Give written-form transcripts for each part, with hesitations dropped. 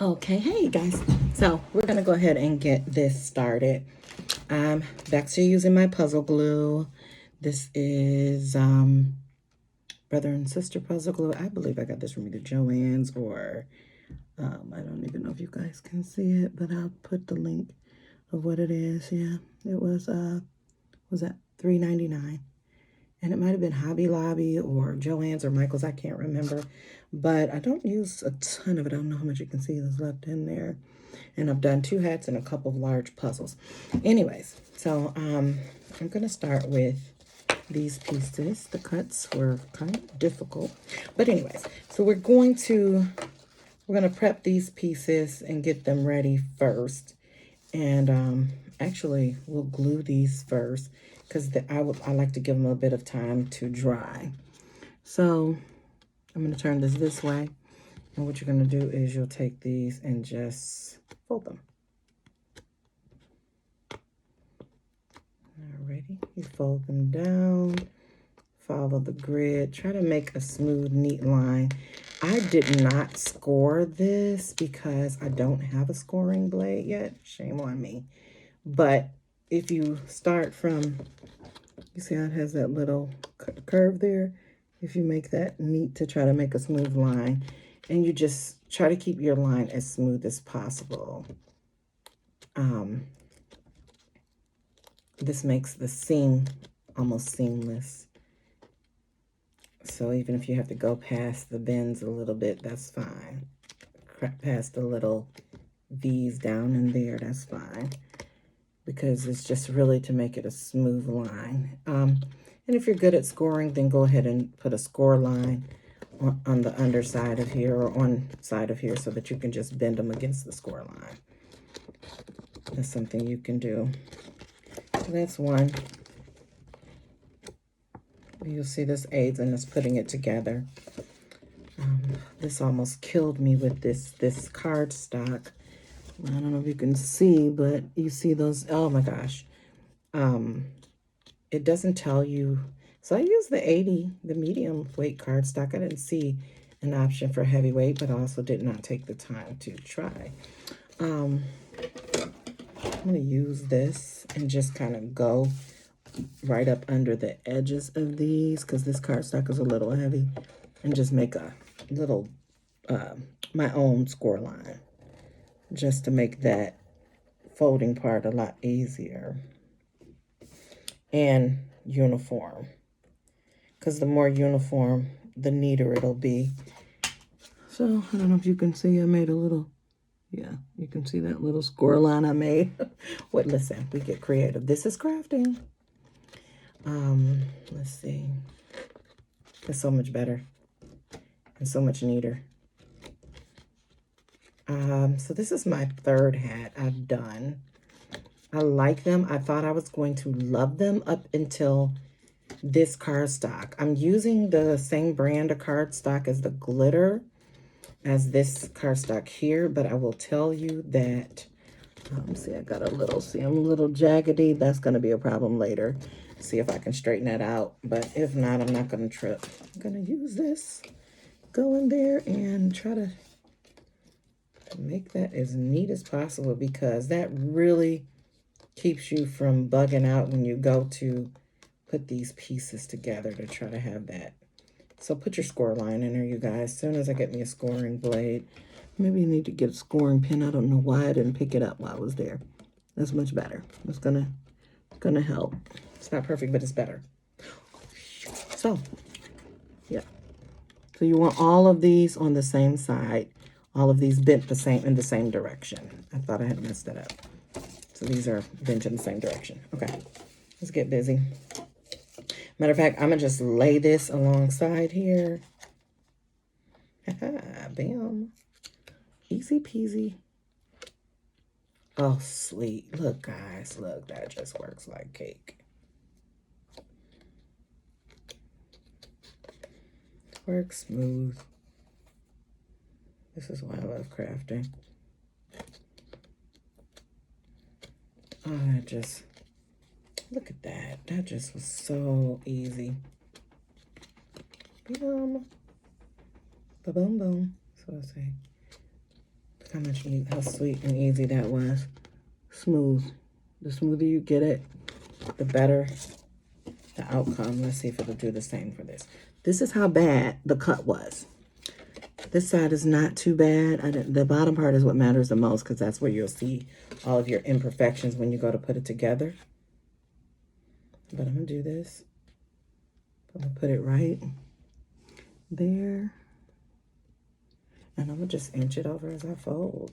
Okay, hey guys. So we're gonna go ahead and get this started. I'm back to using my puzzle glue. This is brother and sister puzzle glue. I believe I got this from either Joann's or I don't even know if you guys can see it, but I'll put the link of what it is. Yeah, it was that $3.99. And it might have been Hobby Lobby or Joann's or Michael's. I can't remember. But I don't use a ton of it. I don't know how much you can see that's left in there. And I've done 2 hats and a couple of large puzzles. Anyways, so I'm going to start with these pieces. The cuts were kind of difficult. But anyways, so we're going to prep these pieces and get them ready first. And actually, we'll glue these first because I like to give them a bit of time to dry. So I'm going to turn this way. And what you're going to do is you'll take these and just fold them. Alrighty, you fold them down, follow the grid, try to make a smooth, neat line. I did not score this because I don't have a scoring blade yet. Shame on me. But if you start from, you see how it has that little curve there? If you make that neat to try to make a smooth line, and you just try to keep your line as smooth as possible. This makes the seam almost seamless. So even if you have to go past the bends a little bit, that's fine. Past the little V's down in there, that's fine. Because it's just really to make it a smooth line. And if you're good at scoring, then go ahead and put a score line on the underside of here or on side of here so that you can just bend them against the score line. That's something you can do. So that's one. You'll see this aids in us putting it together. This almost killed me with this cardstock. I don't know if you can see, but you see those, oh my gosh. It doesn't tell you. So I used the 80, the medium weight cardstock. I didn't see an option for heavyweight, but I also did not take the time to try. I'm going to use this and just kind of go right up under the edges of these because this cardstock is a little heavy, and just make a little, my own score line just to make that folding part a lot easier and uniform. Because the more uniform, the neater it'll be. So, I don't know if you can see, I made a little, yeah, you can see that little score line I made. What, listen, we get creative. This is crafting. Let's see. It's so much better and so much neater. So this is my 3rd hat I've done. I like them. I thought I was going to love them up until this cardstock. I'm using the same brand of cardstock as the glitter as this cardstock here, but I will tell you that, see, I got a little, see, I'm a little jaggedy. That's going to be a problem later. See if I can straighten that out, but if not, I'm not going to trip. I'm going to use this, go in there and try to make that as neat as possible, because that really keeps you from bugging out when you go to put these pieces together to try to have that. So put your score line in there, you guys. As soon as I get me a scoring blade, maybe you need to get a scoring pin. I don't know why I didn't pick it up while I was there. That's much better. It's gonna help. It's not perfect, but it's better. So, yeah. So you want all of these on the same side. All of these bent in the same direction. I thought I had messed that up. So these are bent in the same direction. Okay, let's get busy. Matter of fact, I'm going to just lay this alongside here. Bam. Easy peasy. Oh, sweet. Look, guys. Look, that just works like cake. Works smooth. This is why I love crafting. I just, look at that. That just was so easy. Boom. Ba-boom, boom. That's what I say. how sweet and easy that was. Smooth. The smoother you get it, the better the outcome. Let's see if it'll do the same for this. This is how bad the cut was. This side is not too bad. The bottom part is what matters the most because that's where you'll see all of your imperfections when you go to put it together. But I'm going to do this. I'm going to put it right there. And I'm going to just inch it over as I fold.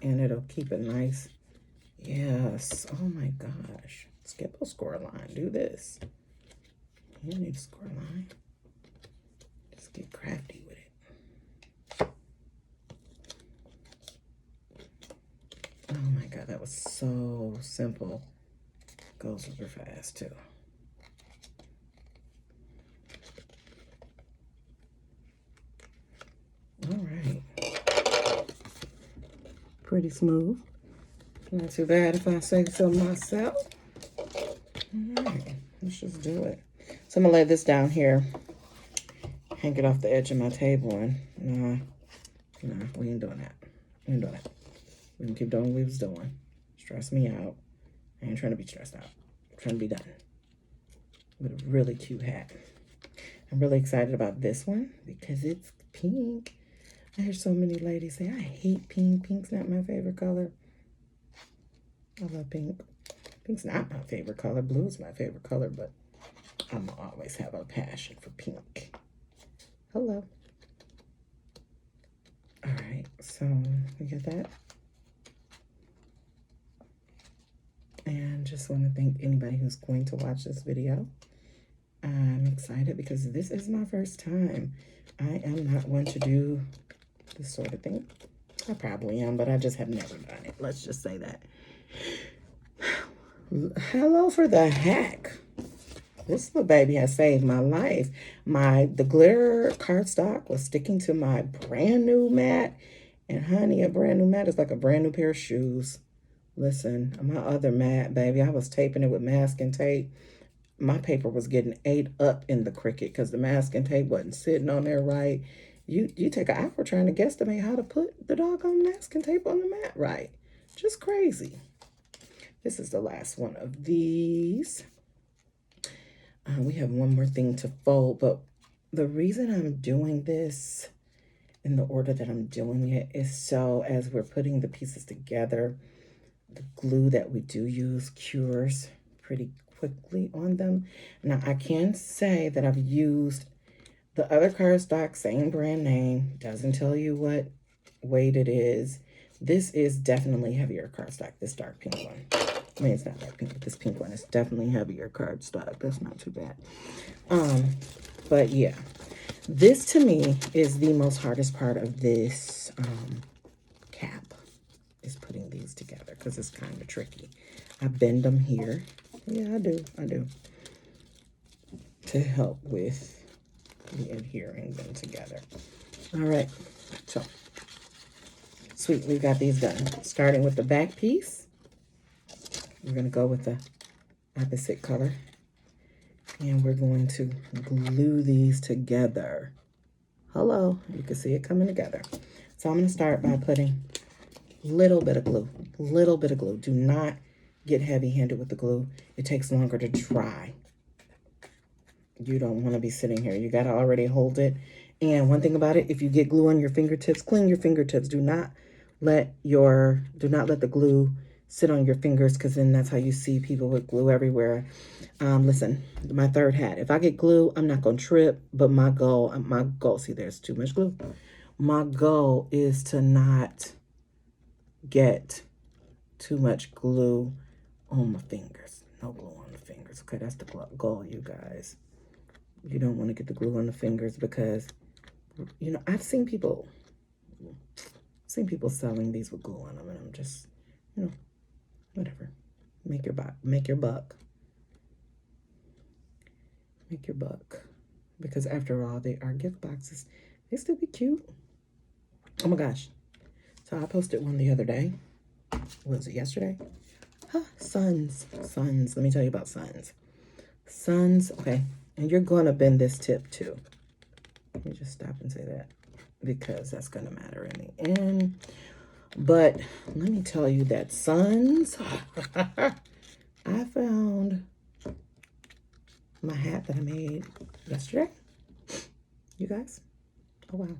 And it'll keep it nice. Yes. Oh my gosh. Skip a score line. Do this. You don't need a score line. Just get crafty with it. Oh my God. That was so simple. Goes super fast too. All right. Pretty smooth. Not too bad if I say so myself. All right, let's just do it. So I'm gonna lay this down here, hang it off the edge of my table, and no, we ain't doing that. We ain't doing that. We can keep doing what we was doing. Stress me out. I ain't trying to be stressed out. I'm trying to be done with a really cute hat. I'm really excited about this one because it's pink. I hear so many ladies say, I hate pink. Pink's not my favorite color. I love pink. Pink's not my favorite color. Blue is my favorite color, but I'm gonna always have a passion for pink. Hello. All right, so we got that. And just want to thank anybody who's going to watch this video. I'm excited because this is my first time. I am not one to do this sort of thing. I probably am, but I just have never done it. Let's just say that. Hello for the hack. This little baby has saved my life. The glitter cardstock was sticking to my brand new mat. And honey, a brand new mat is like a brand new pair of shoes. Listen, my other mat, baby, I was taping it with masking tape. My paper was getting ate up in the Cricut because the masking tape wasn't sitting on there right. You take an hour trying to guesstimate how to put the doggone masking tape on the mat right. Just crazy. This is the last one of these. We have one more thing to fold, but the reason I'm doing this in the order that I'm doing it is so as we're putting the pieces together, the glue that we do use cures pretty quickly on them. Now, I can say that I've used the other cardstock, same brand name, doesn't tell you what weight it is. This is definitely heavier cardstock, this dark pink one. I mean, it's not dark pink, but this pink one is definitely heavier cardstock. That's not too bad. But yeah, this to me is the most hardest part of this cap, is putting these together because it's kind of tricky. I bend them here. Yeah, I do. To help with the adhering them together. All right, so sweet, we've got these done. Starting with the back piece, we're going to go with the opposite color, and we're going to glue these together. Hello, you can see it coming together. So I'm going to start by putting a little bit of glue. Do not get heavy-handed with the glue. It takes longer to dry. You don't want to be sitting here. You got to already hold it. And one thing about it, if you get glue on your fingertips, clean your fingertips. Do not let the glue sit on your fingers, because then that's how you see people with glue everywhere. Listen, my third hat. If I get glue, I'm not going to trip, but my goal, see, there's too much glue. My goal is to not get too much glue on my fingers. No glue on the fingers. Okay, that's the goal, you guys. You don't want to get the glue on the fingers because, you know, I've seen people selling these with glue on them, and I'm just, you know, whatever. Make your buck. Make your buck. Because after all, they are gift boxes. They still be cute. Oh my gosh. So I posted one the other day. Was it yesterday? Suns. Let me tell you about Suns. Suns, okay. And you're going to bend this tip too. Let me just stop and say that, because that's going to matter in the end. But let me tell you that Sons, I found my hat that I made yesterday. You guys, oh wow.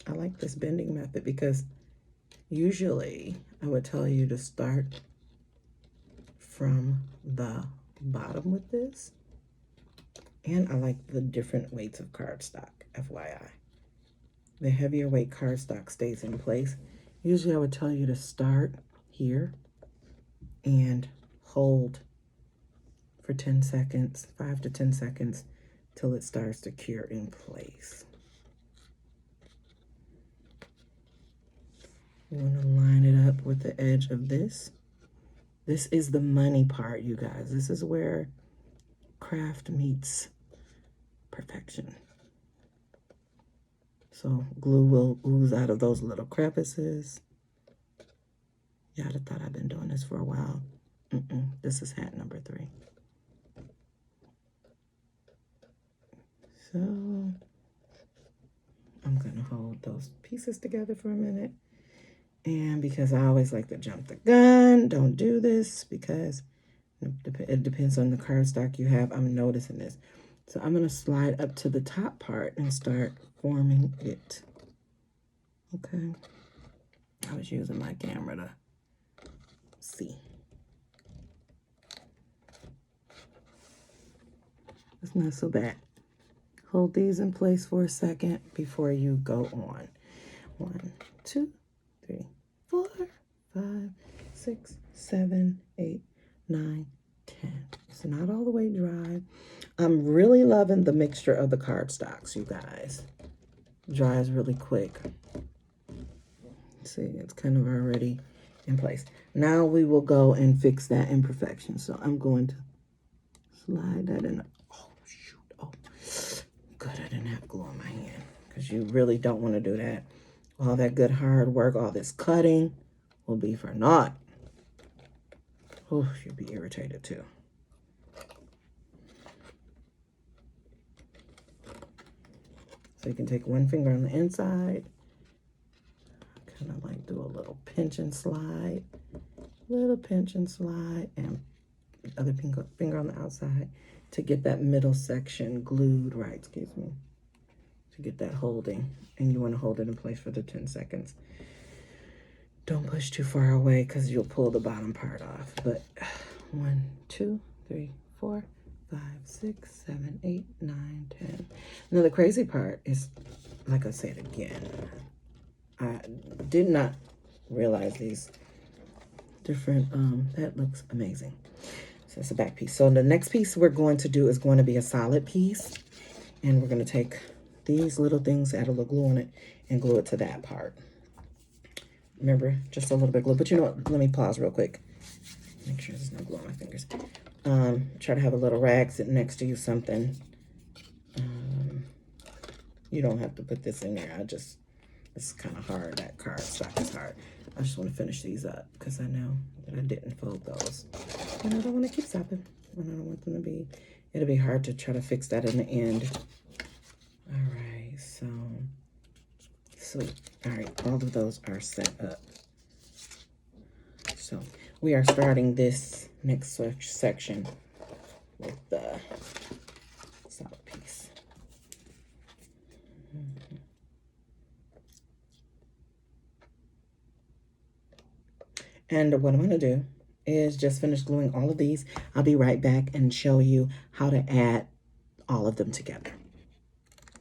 I like this bending method because usually I would tell you to start from the bottom with this. And I like the different weights of cardstock, FYI. The heavier weight cardstock stays in place. Usually I would tell you to start here and hold for 10 seconds, 5 to 10 seconds, till it starts to cure in place. You want to line it up with the edge of this. This is the money part, you guys. This is where craft meets perfection. So glue will ooze out of those little crevices. Y'all have thought I've been doing this for a while. This is hat number 3. So I'm going to hold those pieces together for a minute. And because I always like to jump the gun, don't do this because it depends on the cardstock you have. I'm noticing this. So I'm going to slide up to the top part and start forming it. Okay. I was using my camera to see. It's not so bad. Hold these in place for a second before you go on. 1, 2, 3, 4, 5, 6, 7, 8, 9, 10. It's not all the way dry. I'm really loving the mixture of the cardstocks, you guys. Dries really quick. See, it's kind of already in place. Now we will go and fix that imperfection. So I'm going to slide that in. Oh, shoot. Oh, good. I didn't have glue on my hand because you really don't want to do that. All that good hard work, all this cutting will be for naught. Oh, you'll be irritated too. So you can take one finger on the inside, kind of like do a little pinch and slide, and the other finger on the outside to get that middle section glued right, excuse me, to get that holding. And you want to hold it in place for the 10 seconds. Don't push too far away because you'll pull the bottom part off. But 1, 2, 3, 4, 5, 6, 7, 8, 9, 10. Now the crazy part is, like I said again, I did not realize these different, that looks amazing. So it's a back piece. So the next piece we're going to do is going to be a solid piece. And we're going to take these little things, add a little glue on it, and glue it to that part. Remember, just a little bit of glue. But you know what? Let me pause real quick. Make sure there's no glue on my fingers. Try to have a little rag sitting next to you, something. You don't have to put this in there. It's kind of hard. That cardstock is hard. I just want to finish these up because I know that I didn't fold those. And I don't want to keep stopping. And I don't want them to be, it'll be hard to try to fix that in the end. All right, so sweet. All right, all of those are set up. So we are starting this next section with the solid piece. And what I'm going to do is just finish gluing all of these. I'll be right back and show you how to add all of them together.